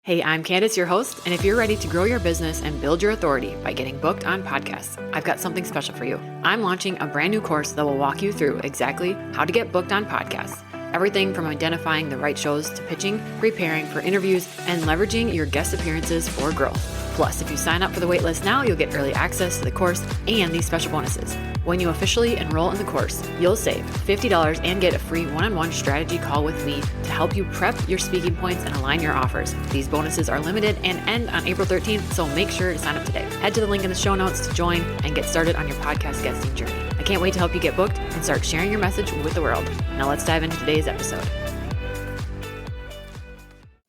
Hey, I'm Candace, your host, and if you're ready to grow your business and build your authority by getting booked on podcasts, I've got something special for you. I'm launching a brand new course that will walk you through exactly how to get booked on podcasts. Everything from identifying the right shows to pitching, preparing for interviews, and leveraging your guest appearances for growth. Plus, if you sign up for the waitlist now, you'll get early access to the course and these special bonuses. When you officially enroll in the course, you'll save $50 and get a free one-on-one strategy call with me to help you prep your speaking points and align your offers. These bonuses are limited and end on April 13th, so make sure to sign up today. Head to the link in the show notes to join and get started on your podcast guesting journey. I can't wait to help you get booked and start sharing your message with the world. Now let's dive into today's episode.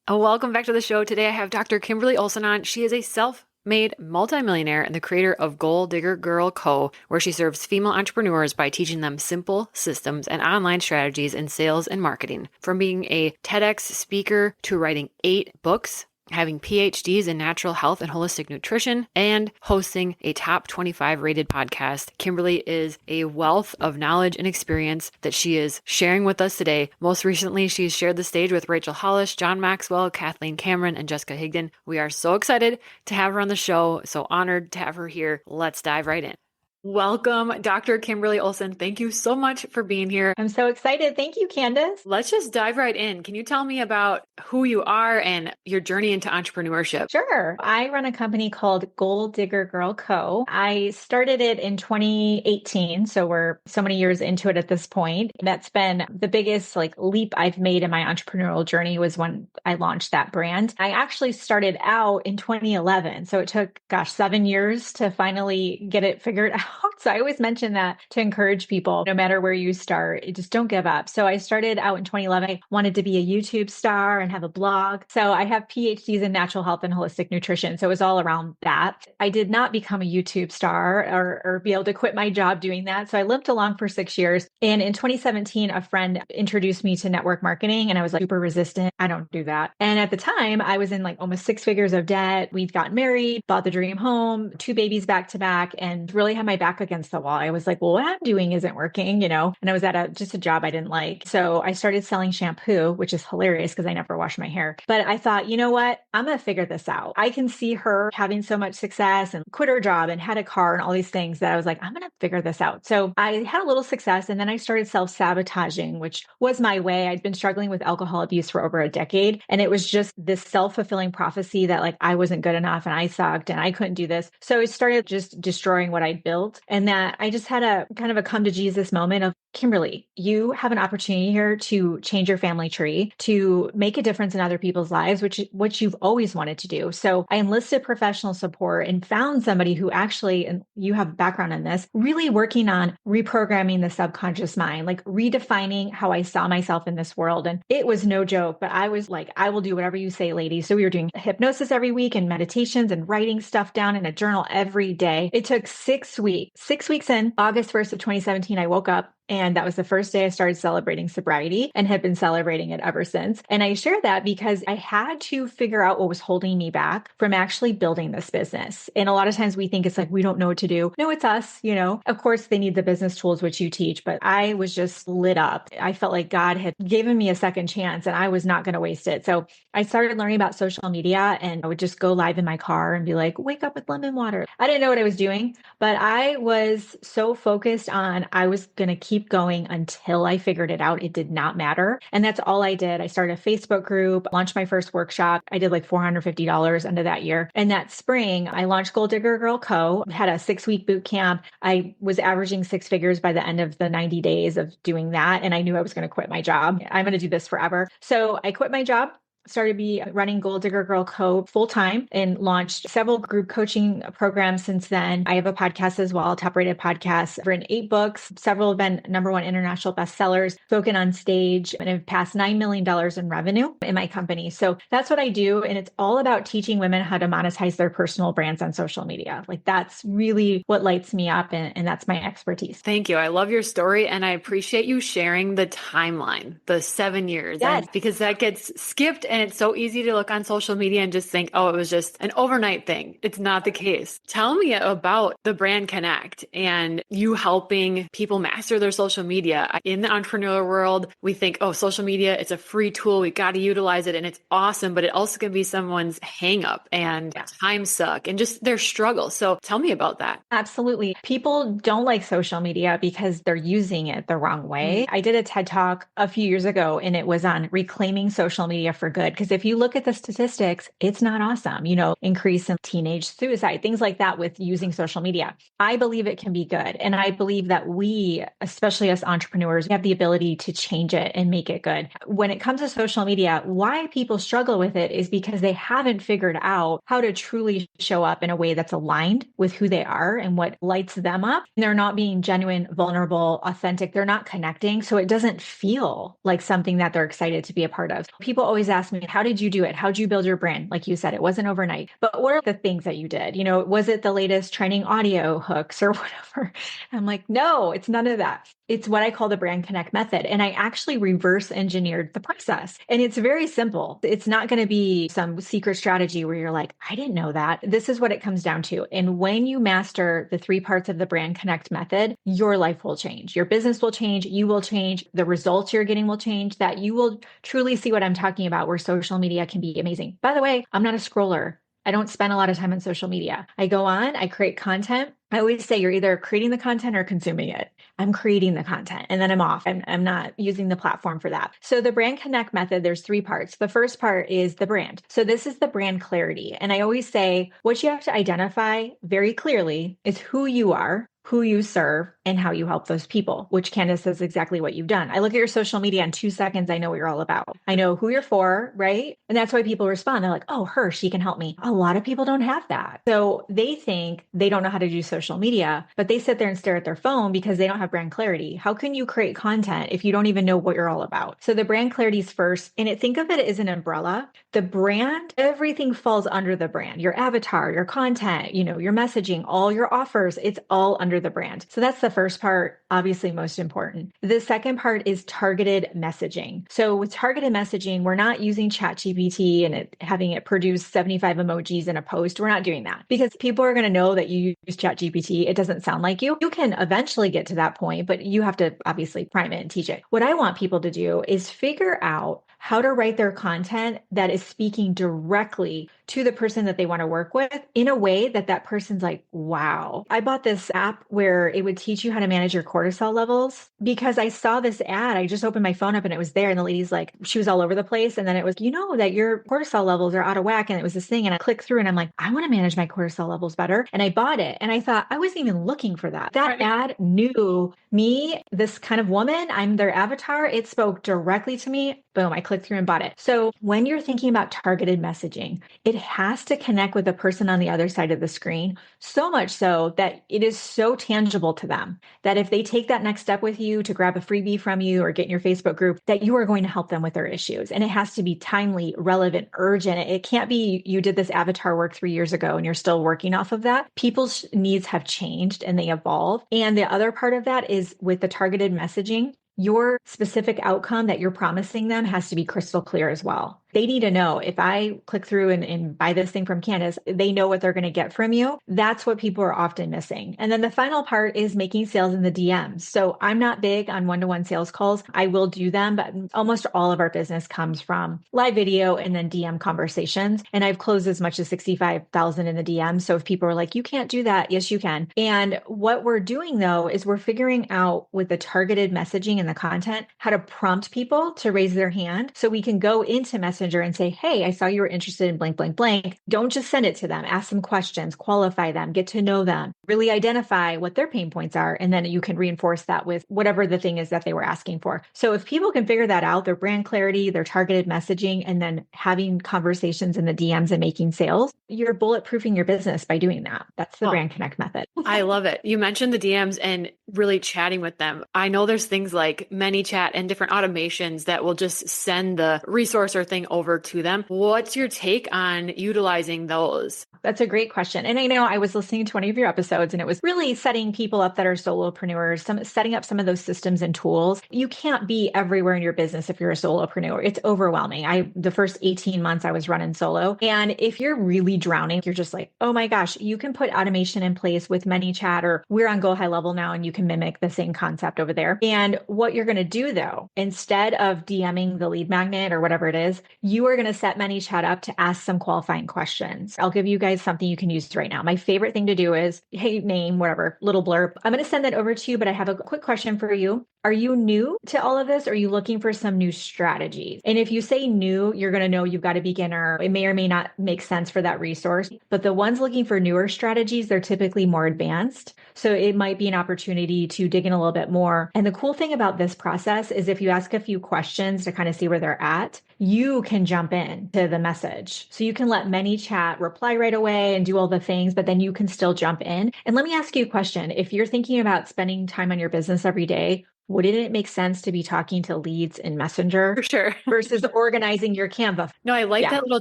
Welcome back to the show. Today I have Dr. Kimberly Olson on. She is a self-made multimillionaire and the creator of Goal Digger Girl Co., where she serves female entrepreneurs by teaching them simple systems and online strategies in sales and marketing. From being a TEDx speaker to writing 8 books, having PhDs in natural health and holistic nutrition, and hosting a top 25 rated podcast, Kimberly is a wealth of knowledge and experience that she is sharing with us today. Most recently, she's shared the stage with Rachel Hollis, John Maxwell, Kathleen Cameron, and Jessica Higdon. We are so excited to have her on the show, so honored to have her here. Let's dive right in. Welcome, Dr. Kimberly Olson. Thank you so much for being here. I'm so excited. Thank you, Candace. Let's just dive right in. Can you tell me about who you are and your journey into entrepreneurship? Sure. I run a company called Goal Digger Girl Co. I started it in 2018, so we're so many years into it at this point. That's been the biggest leap I've made in my entrepreneurial journey was when I launched that brand. I actually started out in 2011, so it took, 7 years to finally get it figured out. So I always mention that to encourage people, no matter where you start, just don't give up. So I started out in 2011. I wanted to be a YouTube star and have a blog. So I have PhDs in natural health and holistic nutrition. So it was all around that. I did not become a YouTube star or be able to quit my job doing that. So I limped along for 6 years. And in 2017, a friend introduced me to network marketing and I was super resistant. I don't do that. And at the time I was in almost 6 figures of debt. We'd gotten married, bought the dream home, 2 babies back to back, and really had my back against the wall. I was like, well, what I'm doing isn't working, and I was at just a job I didn't like. So I started selling shampoo, which is hilarious because I never wash my hair. But I thought, you know what? I'm going to figure this out. I can see her having so much success and quit her job and had a car and all these things that I was like, I'm going to figure this out. So I had a little success and then I started self-sabotaging, which was my way. I'd been struggling with alcohol abuse for over a decade. And it was just this self-fulfilling prophecy that I wasn't good enough and I sucked and I couldn't do this. So I started just destroying what I'd built. And that I just had a kind of a come to Jesus moment of, Kimberly, you have an opportunity here to change your family tree, to make a difference in other people's lives, which you've always wanted to do. So I enlisted professional support and found somebody who actually, and you have background in this, really working on reprogramming the subconscious mind, redefining how I saw myself in this world. And it was no joke, but I was like, I will do whatever you say, lady. So we were doing hypnosis every week and meditations and writing stuff down in a journal every day. It took 6 weeks. 6 weeks in, August 1st of 2017, I woke up. And that was the first day I started celebrating sobriety and have been celebrating it ever since. And I share that because I had to figure out what was holding me back from actually building this business. And a lot of times we think it's we don't know what to do. No, it's us, Of course, they need the business tools, which you teach, but I was just lit up. I felt like God had given me a second chance and I was not going to waste it. So I started learning about social media and I would just go live in my car and be like, wake up with lemon water. I didn't know what I was doing, but I was so focused on, I was going to keep going until I figured it out. It did not matter. And that's all I did. I started a Facebook group, launched my first workshop. I did $450 into that year. And that spring, I launched Goal Digger Girl Co., had a 6-week boot camp. I was averaging 6 figures by the end of the 90 days of doing that. And I knew I was going to quit my job. I'm going to do this forever. So I quit my job, started running Goal Digger Girl Co. full-time and launched several group coaching programs since then. I have a podcast as well, top-rated podcast. I've written 8 books. Several have been #1 international bestsellers, spoken on stage, and have passed $9 million in revenue in my company. So that's what I do. And it's all about teaching women how to monetize their personal brands on social media. That's really what lights me up. And that's my expertise. Thank you. I love your story. And I appreciate you sharing the timeline, the 7 years, Yes. because that gets skipped And it's so easy to look on social media and just think, oh, it was just an overnight thing. It's not the case. Tell me about the Brand Connect and you helping people master their social media. In the entrepreneurial world, we think, oh, social media, it's a free tool. We got to utilize it and it's awesome, but it also can be someone's hang up and time suck and just their struggle. So tell me about that. Absolutely. People don't like social media because they're using it the wrong way. I did a TED Talk a few years ago and it was on reclaiming social media for good. Because if you look at the statistics, it's not awesome. Increase in teenage suicide, things like that with using social media. I believe it can be good. And I believe that we, especially as entrepreneurs, have the ability to change it and make it good. When it comes to social media, why people struggle with it is because they haven't figured out how to truly show up in a way that's aligned with who they are and what lights them up. And they're not being genuine, vulnerable, authentic. They're not connecting. So it doesn't feel like something that they're excited to be a part of. People always ask me, how did you do it? How did you build your brand? Like you said, it wasn't overnight. But what are the things that you did? Was it the latest trending audio hooks or whatever? I'm like, no, it's none of that. It's what I call the Brand Connect method. And I actually reverse engineered the process. And it's very simple. It's not going to be some secret strategy where you're like, I didn't know that. This is what it comes down to. And when you master the 3 parts of the Brand Connect method, your life will change. Your business will change. You will change. The results you're getting will change. That you will truly see what I'm talking about, where social media can be amazing. By the way, I'm not a scroller. I don't spend a lot of time on social media. I go on, I create content. I always say you're either creating the content or consuming it. I'm creating the content and then I'm off. I'm not using the platform for that. So the Brand Connect method, there's 3 parts. The first part is the brand. So this is the brand clarity. And I always say what you have to identify very clearly is who you are, who you serve, and how you help those people, which Candace is exactly what you've done. I look at your social media in 2 seconds. I know what you're all about. I know who you're for, right? And that's why people respond. They're like, oh, her, she can help me. A lot of people don't have that. So they think they don't know how to do social media, but they sit there and stare at their phone because they don't have brand clarity. How can you create content if you don't even know what you're all about? So the brand clarity is first, and think of it as an umbrella. The brand, everything falls under the brand. Your avatar, your content, your messaging, all your offers, it's all under the brand. So that's the first part, obviously most important. The second part is targeted messaging. So with targeted messaging, we're not using ChatGPT and having it produce 75 emojis in a post. We're not doing that because people are going to know that you use ChatGPT. It doesn't sound like you. You can eventually get to that point, but you have to obviously prime it and teach it. What I want people to do is figure out how to write their content that is speaking directly to the person that they want to work with in a way that that person's like, wow. I bought this app where it would teach you how to manage your cortisol levels because I saw this ad. I just opened my phone up and it was there. And the lady's like, she was all over the place. And then it was, that your cortisol levels are out of whack. And it was this thing. And I clicked through and I'm like, I want to manage my cortisol levels better. And I bought it. And I thought I wasn't even looking for that. That ad knew me, this kind of woman. I'm their avatar. It spoke directly to me. Boom, I clicked through and bought it. So when you're thinking about targeted messaging, it has to connect with the person on the other side of the screen, so much so that it is so tangible to them that if they take that next step with you to grab a freebie from you or get in your Facebook group, that you are going to help them with their issues. And it has to be timely, relevant, urgent. It can't be you did this avatar work 3 years ago and you're still working off of that. People's needs have changed and they evolve. And the other part of that is with the targeted messaging, your specific outcome that you're promising them has to be crystal clear as well. They need to know if I click through and buy this thing from Candace, they know what they're going to get from you. That's what people are often missing. And then the final part is making sales in the DMs. So I'm not big on one-to-one sales calls. I will do them, but almost all of our business comes from live video and then DM conversations. And I've closed as much as 65,000 in the DMs. So if people are like, you can't do that, yes, you can. And what we're doing though, is we're figuring out with the targeted messaging and the content, how to prompt people to raise their hand. So we can go into Messenger and say, hey, I saw you were interested in blank, blank, blank. Don't just send it to them. Ask them questions, qualify them, get to know them, really identify what their pain points are. And then you can reinforce that with whatever the thing is that they were asking for. So if people can figure that out, their brand clarity, their targeted messaging, and then having conversations in the DMs and making sales, you're bulletproofing your business by doing that. That's the Brand Connect method. I love it. You mentioned the DMs and really chatting with them. I know there's things like ManyChat and different automations that will just send the resource or thing over to them. What's your take on utilizing those? that's a great question. And I know I was listening to one of your episodes and it was really setting people up that are solopreneurs, setting up some of those systems and tools. You can't be everywhere in your business if you're a solopreneur. It's overwhelming. The first 18 months I was running solo. And if you're really drowning, you're just like, oh my gosh, you can put automation in place with ManyChat, or we're on Go High Level now and you can mimic the same concept over there. And what you're going to do though, instead of DMing the lead magnet or whatever it is, you are going to set ManyChat up to ask some qualifying questions. I'll give you guys something you can use right now. My favorite thing to do is, hey, name, whatever, little blurb. I'm going to send that over to you, but I have a quick question for you. Are you new to all of this? Or are you looking for some new strategies? And if you say new, you're going to know you've got a beginner. It may or may not make sense for that resource. But the ones looking for newer strategies, they're typically more advanced. So it might be an opportunity to dig in a little bit more. And the cool thing about this process is if you ask a few questions to kind of see where they're at, you can jump in to the message. So you can let ManyChat reply right away and do all the things, but then you can still jump in. And let me ask you a question. If you're thinking about spending time on your business every day, wouldn't it make sense to be talking to leads in Messenger For sure. versus organizing your Canva? No, I like that little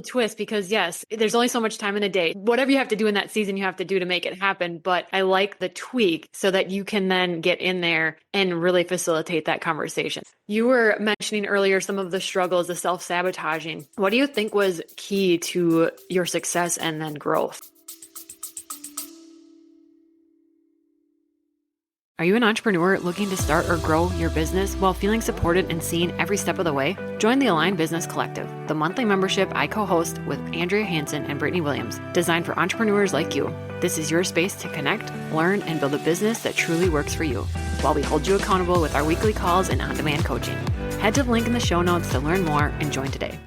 twist because yes, there's only so much time in a day. Whatever you have to do in that season, you have to do to make it happen. But I like the tweak so that you can then get in there and really facilitate that conversation. You were mentioning earlier some of the struggles, the self-sabotaging. What do you think was key to your success and then growth? Are you an entrepreneur looking to start or grow your business while feeling supported and seen every step of the way? Join the Aligned Business Collective, the monthly membership I co-host with Andrea Hansen and Brittany Williams, designed for entrepreneurs like you. This is your space to connect, learn, and build a business that truly works for you, while we hold you accountable with our weekly calls and on-demand coaching. Head to the link in the show notes to learn more and join today.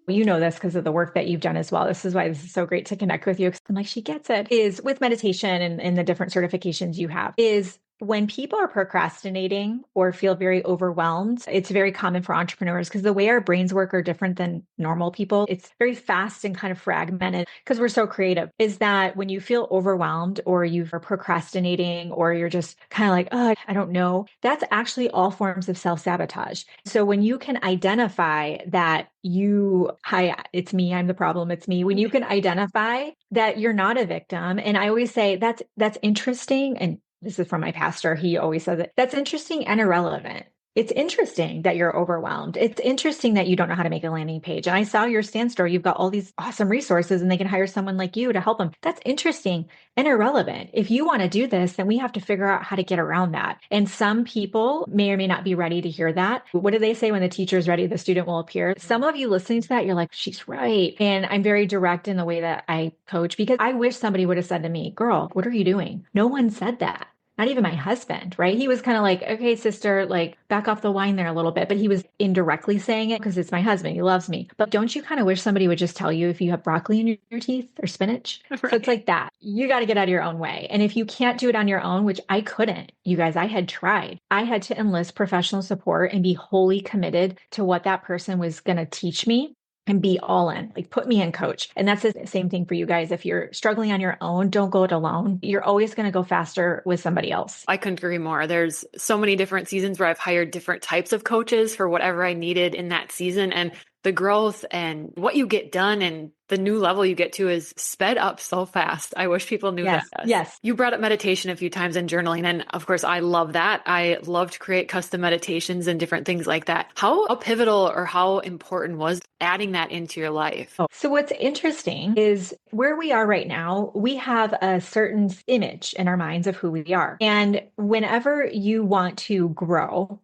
You know this because of the work that you've done as well. This is why this is so great to connect with you. I'm like, she gets it. Is with meditation and the different certifications you have, is when people are procrastinating or feel very overwhelmed, it's very common for entrepreneurs because the way our brains work are different than normal people. It's very fast and kind of fragmented because we're so creative. Is that when you feel overwhelmed or you are procrastinating or you're just kind of like, oh, I don't know, that's actually all forms of self-sabotage. So when you can identify that hi, it's me, I'm the problem, it's me. When you can identify that you're not a victim. And I always say that's interesting. And this is from my pastor. He always says it. That's interesting and irrelevant. It's interesting that you're overwhelmed. It's interesting that you don't know how to make a landing page. And I saw your stand store. You've got all these awesome resources and they can hire someone like you to help them. That's interesting and irrelevant. If you want to do this, then we have to figure out how to get around that. And some people may or may not be ready to hear that. What do they say? When the teacher is ready, the student will appear. Some of you listening to that, you're like, she's right. And I'm very direct in the way that I coach because I wish somebody would have said to me, girl, what are you doing? No one said that. Not even my husband, right? He was kind of like, okay, sister, like back off the wine there a little bit, but he was indirectly saying it because it's my husband. He loves me. But don't you kind of wish somebody would just tell you if you have broccoli in your teeth or spinach? Right. So it's like that. You got to get out of your own way. And if you can't do it on your own, which I couldn't, you guys, I had tried. I had to enlist professional support and be wholly committed to what that person was going to teach me. And be all in, like put me in coach. And that's the same thing for you guys. If you're struggling on your own, don't go it alone. You're always going to go faster with somebody else. I couldn't agree more. There's so many different seasons where I've hired different types of coaches for whatever I needed in that season. And the growth and what you get done and the new level you get to is sped up so fast. I wish people knew that. Yes. You brought up meditation a few times and journaling. And of course, I love that. I love to create custom meditations and different things like that. How pivotal or how important was adding that into your life? So what's interesting is where we are right now, we have a certain image in our minds of who we are. And whenever you want to grow,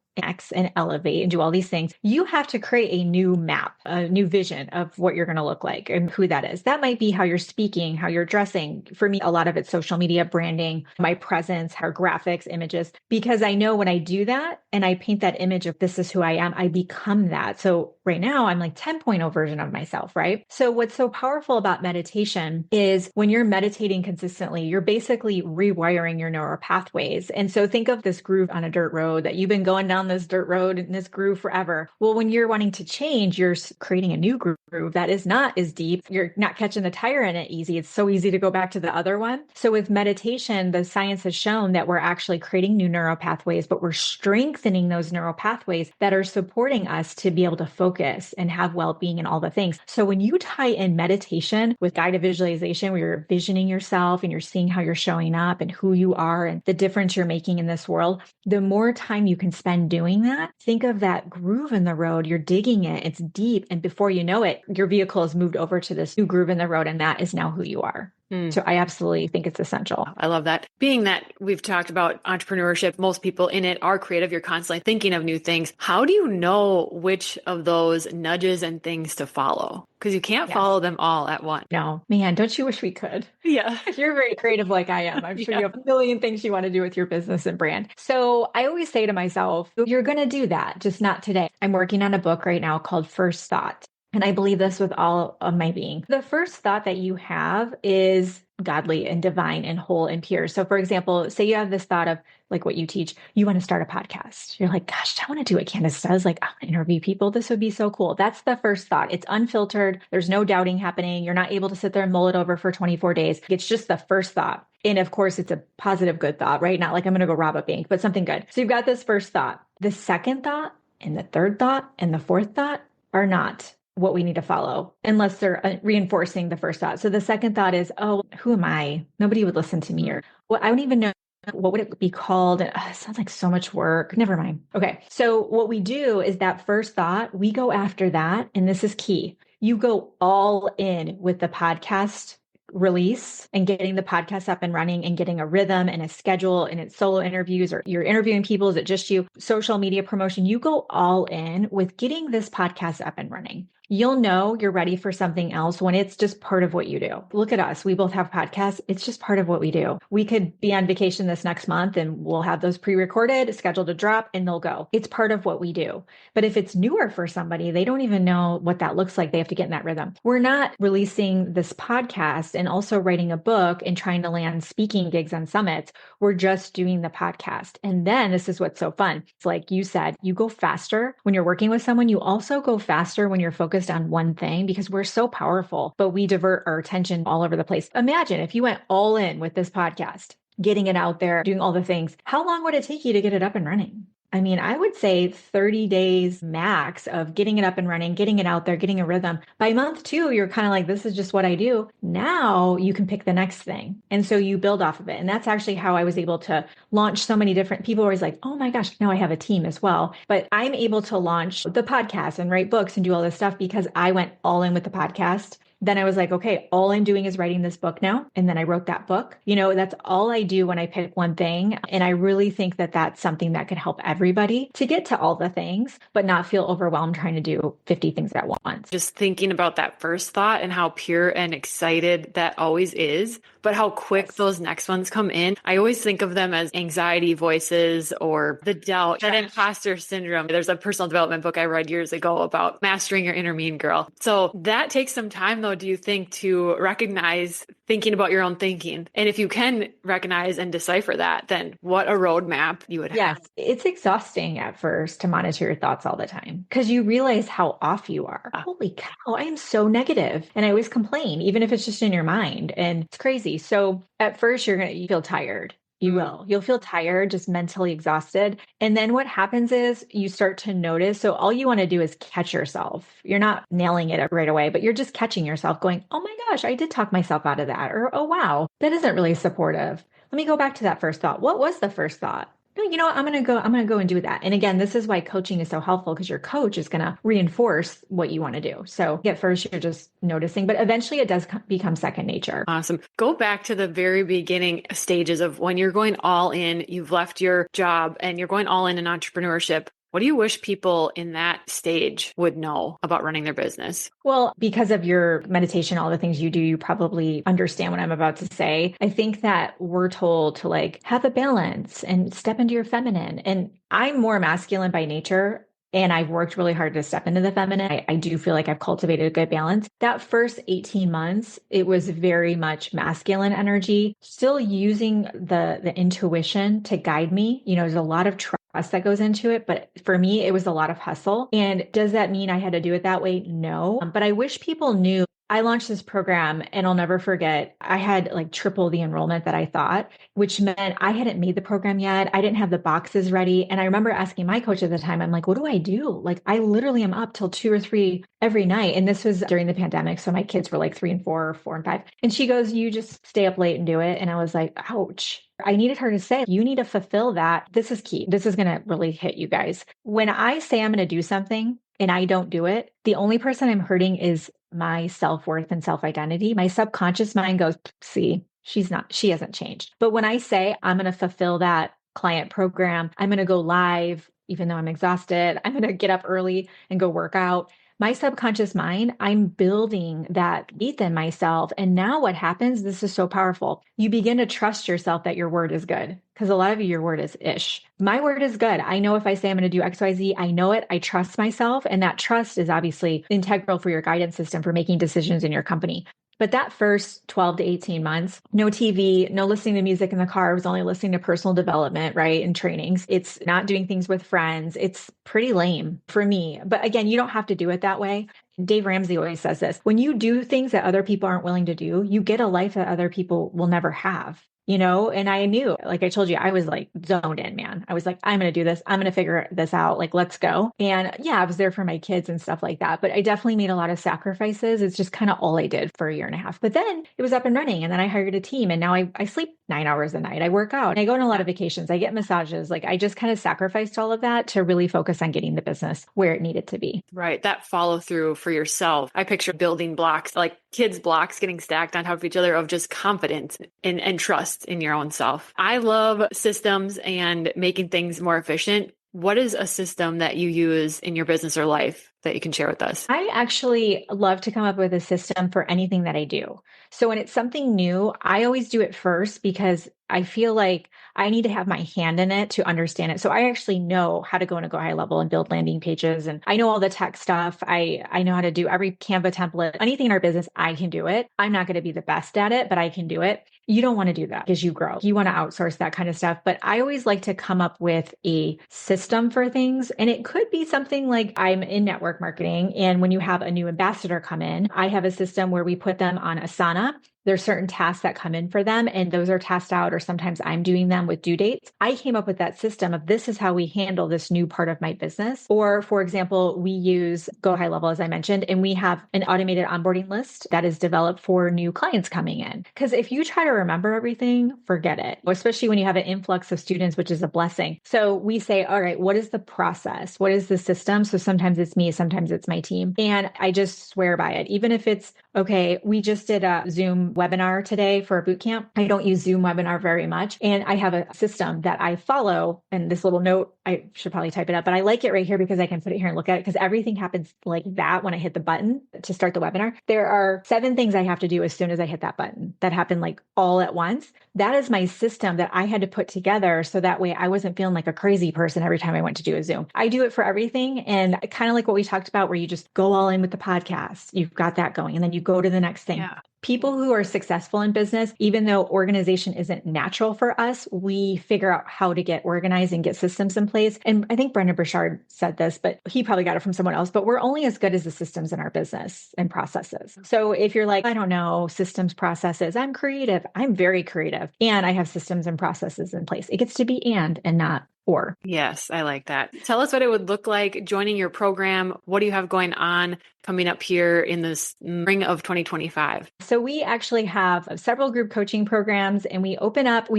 and elevate and do all these things, you have to create a new map, a new vision of what you're going to look like and who that is. That might be how you're speaking, how you're dressing. For me, a lot of it's social media branding, my presence, our graphics, images, because I know when I do that and I paint that image of this is who I am, I become that. So right now I'm like 10.0 version of myself, right? So what's so powerful about meditation is when you're meditating consistently, you're basically rewiring your neural pathways. And so think of this groove on a dirt road that you've been going down down this dirt road in this groove forever. Well, when you're wanting to change, you're creating a new groove that is not as deep. You're not catching the tire in it easy. It's so easy to go back to the other one. So with meditation, the science has shown that we're actually creating new neural pathways, but we're strengthening those neural pathways that are supporting us to be able to focus and have well-being and all the things. So when you tie in meditation with guided visualization, where you're visioning yourself and you're seeing how you're showing up and who you are and the difference you're making in this world, the more time you can spend doing that, think of that groove in the road. You're digging it. It's deep. And before you know it, your vehicle has moved over to this new groove in the road. And that is now who you are. So I absolutely think it's essential. I love that. Being that we've talked about entrepreneurship, most people in it are creative. You're constantly thinking of new things. How do you know which of those nudges and things to follow? Because you can't follow them all at once. No, man, don't you wish we could? Yeah. You're very creative like I am. I'm sure you have a million things you want to do with your business and brand. So I always say to myself, you're going to do that, just not today. I'm working on a book right now called First Thought. And I believe this with all of my being. The first thought that you have is godly and divine and whole and pure. So for example, say you have this thought of like what you teach, you want to start a podcast. You're like, gosh, I want to do what Candace does. Like, I want to interview people. This would be so cool. That's the first thought. It's unfiltered. There's no doubting happening. You're not able to sit there and mull it over for 24 days. It's just the first thought. And of course, it's a positive, good thought, right? Not like I'm going to go rob a bank, but something good. So you've got this first thought. The second thought and the third thought and the fourth thought are not what we need to follow unless they're reinforcing the first thought. So the second thought is, oh, who am I? Nobody would listen to me. Or well, I don't even know. What would it be called? It sounds like so much work. Never mind. Okay. So what we do is that first thought, we go after that. And this is key. You go all in with the podcast release and getting the podcast up and running and getting a rhythm and a schedule, and it's solo interviews or you're interviewing people. Is it just you? Social media promotion. You go all in with getting this podcast up and running. You'll know you're ready for something else when it's just part of what you do. Look at us. We both have podcasts. It's just part of what we do. We could be on vacation this next month and we'll have those pre-recorded, scheduled to drop, and they'll go. It's part of what we do. But if it's newer for somebody, they don't even know what that looks like. They have to get in that rhythm. We're not releasing this podcast and also writing a book and trying to land speaking gigs on summits. We're just doing the podcast. And then this is what's so fun. It's like you said, you go faster when you're working with someone. You also go faster when you're focused on one thing because we're so powerful, but we divert our attention all over the place. Imagine if you went all in with this podcast, getting it out there, doing all the things. How long would it take you to get it up and running? I mean, I would say 30 days max of getting it up and running, getting it out there, getting a rhythm. By month 2, you're kind of like, this is just what I do. Now you can pick the next thing. And so you build off of it. And that's actually how I was able to launch so many different people. Always like, oh my gosh, now I have a team as well. But I'm able to launch the podcast and write books and do all this stuff because I went all in with the podcast. Then I was like, okay, all I'm doing is writing this book now. And then I wrote that book. You know, that's all I do when I pick one thing. And I really think that that's something that could help everybody to get to all the things, but not feel overwhelmed trying to do 50 things at once. Just thinking about that first thought and how pure and excited that always is, but how quick those next ones come in. I always think of them as anxiety voices or the doubt, that imposter syndrome. There's a personal development book I read years ago about mastering your inner mean girl. So that takes some time though, do you think, to recognize thinking about your own thinking? And if you can recognize and decipher that, then what a roadmap you would have. Yes, it's exhausting at first to monitor your thoughts all the time because you realize how off you are. Holy cow, I am so negative. And I always complain, even if it's just in your mind. And it's crazy. So at first you feel tired. You will. You'll feel tired, just mentally exhausted. And then what happens is you start to notice. So all you want to do is catch yourself. You're not nailing it right away, but you're just catching yourself going, oh my gosh, I did talk myself out of that. Or, oh, wow, that isn't really supportive. Let me go back to that first thought. What was the first thought? No, you know what? I'm going to go and do that. And again, this is why coaching is so helpful because your coach is going to reinforce what you want to do. So at first you're just noticing, but eventually it does become second nature. Awesome. Go back to the very beginning stages of when you're going all in, you've left your job and you're going all in entrepreneurship. What do you wish people in that stage would know about running their business? Well, because of your meditation, all the things you do, you probably understand what I'm about to say. I think that we're told to like have a balance and step into your feminine. And I'm more masculine by nature. And I've worked really hard to step into the feminine. I do feel like I've cultivated a good balance. That first 18 months, it was very much masculine energy, still using the intuition to guide me. You know, there's a lot of trust that goes into it. But for me, it was a lot of hustle. And does that mean I had to do it that way? No. But I wish people knew. I launched this program and I'll never forget, I had like triple the enrollment that I thought, which meant I hadn't made the program yet. I didn't have the boxes ready. And I remember asking my coach at the time, I'm like, what do I do? Like, I literally am up till 2 or 3 every night. And this was during the pandemic. So my kids were like 3 and 4, or 4 and 5. And she goes, you just stay up late and do it. And I was like, ouch. I needed her to say, you need to fulfill that. This is key. This is going to really hit you guys. When I say I'm going to do something and I don't do it, the only person I'm hurting is my self-worth and self-identity. My subconscious mind goes, see, she hasn't changed. But when I say I'm going to fulfill that client program, I'm going to go live, even though I'm exhausted, I'm going to get up early and go work out. My subconscious mind, I'm building that faith in myself. And now what happens, this is so powerful. You begin to trust yourself that your word is good. Because a lot of you, your word is ish. My word is good. I know if I say I'm going to do X, Y, Z, I know it. I trust myself. And that trust is obviously integral for your guidance system for making decisions in your company. But that first 12 to 18 months, no TV, no listening to music in the car. I was only listening to personal development, right? And trainings. It's not doing things with friends. It's pretty lame for me. But again, you don't have to do it that way. Dave Ramsey always says this. When you do things that other people aren't willing to do, you get a life that other people will never have. And I knew, like I told you, I was like zoned in, man. I was like, I'm going to do this. I'm going to figure this out. Like, let's go. And yeah, I was there for my kids and stuff like that. But I definitely made a lot of sacrifices. It's just kind of all I did for a year and a half. But then it was up and running. And then I hired a team. And now I sleep 9 hours a night. I work out. I go on a lot of vacations. I get massages. Like I just kind of sacrificed all of that to really focus on getting the business where it needed to be. Right. That follow through for yourself. I picture building blocks, like kids' blocks getting stacked on top of each other of just confidence and trust in your own self. I love systems and making things more efficient. What is a system that you use in your business or life that you can share with us? I actually love to come up with a system for anything that I do. So when it's something new, I always do it first because I feel like I need to have my hand in it to understand it. So I actually know how to go and go high level and build landing pages. And I know all the tech stuff. I know how to do every Canva template, anything in our business. I can do it. I'm not going to be the best at it, but I can do it. You don't want to do that because you grow. You want to outsource that kind of stuff. But I always like to come up with a system for things. And it could be something like I'm in network marketing. And when you have a new ambassador come in, I have a system where we put them on Asana. There's certain tasks that come in for them, and those are tasked out, or sometimes I'm doing them with due dates. I came up with that system of this is how we handle this new part of my business. Or for example, we use Go High Level, as I mentioned, and we have an automated onboarding list that is developed for new clients coming in. Because if you try to remember everything, forget it, especially when you have an influx of students, which is a blessing. So we say, all right, what is the process? What is the system? So sometimes it's me, sometimes it's my team. And I just swear by it. Even if it's, okay, we just did a Zoom webinar today for a boot camp. I don't use Zoom webinar very much. And I have a system that I follow. And this little note, I should probably type it up, but I like it right here because I can put it here and look at it because everything happens like that when I hit the button to start the webinar. There are 7 things I have to do as soon as I hit that button that happen like all at once. That is my system that I had to put together so that way I wasn't feeling like a crazy person every time I went to do a Zoom. I do it for everything. And kind of like what we talked about, where you just go all in with the podcast, you've got that going, and then you go to the next thing. Yeah. People who are successful in business, even though organization isn't natural for us, we figure out how to get organized and get systems in place. And I think Brendan Burchard said this, but he probably got it from someone else, but we're only as good as the systems in our business and processes. So if you're like, I don't know, systems, processes, I'm creative. I'm very creative and I have systems and processes in place. It gets to be and not or. Yes, I like that. Tell us what it would look like joining your program. What do you have going on coming up here in the spring of 2025? So we actually have several group coaching programs, and we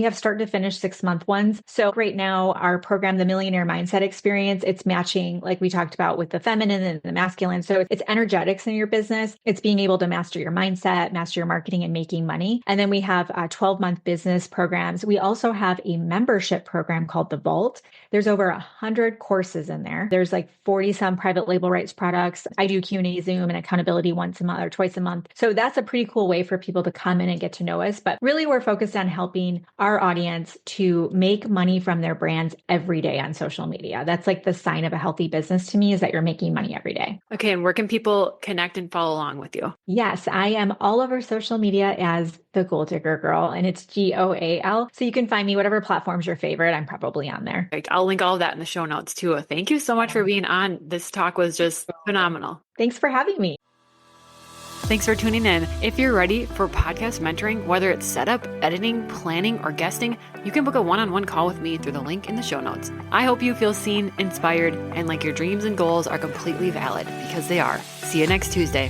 have start to finish 6-month ones. So right now our program, the Millionaire Mindset Experience, it's matching, like we talked about, with the feminine and the masculine. So it's energetics in your business. It's being able to master your mindset, master your marketing, and making money. And then we have 12-month business programs. We also have a membership program called the Vault. There's over 100 courses in there. There's like 40 some private label rights products. I do Q&As monthly Zoom and accountability once a month or twice a month. So that's a pretty cool way for people to come in and get to know us. But really, we're focused on helping our audience to make money from their brands every day on social media. That's like the sign of a healthy business to me, is that you're making money every day. Okay. And where can people connect and follow along with you? Yes, I am all over social media as the Goal Digger Girl, and it's GOAL. So you can find me whatever platform's your favorite. I'm probably on there. Perfect. I'll link all of that in the show notes too. Thank you so much for being on. This talk was just phenomenal. Thanks for having me. Thanks for tuning in. If you're ready for podcast mentoring, whether it's setup, editing, planning, or guesting, you can book a one-on-one call with me through the link in the show notes. I hope you feel seen, inspired, and like your dreams and goals are completely valid, because they are. See you next Tuesday.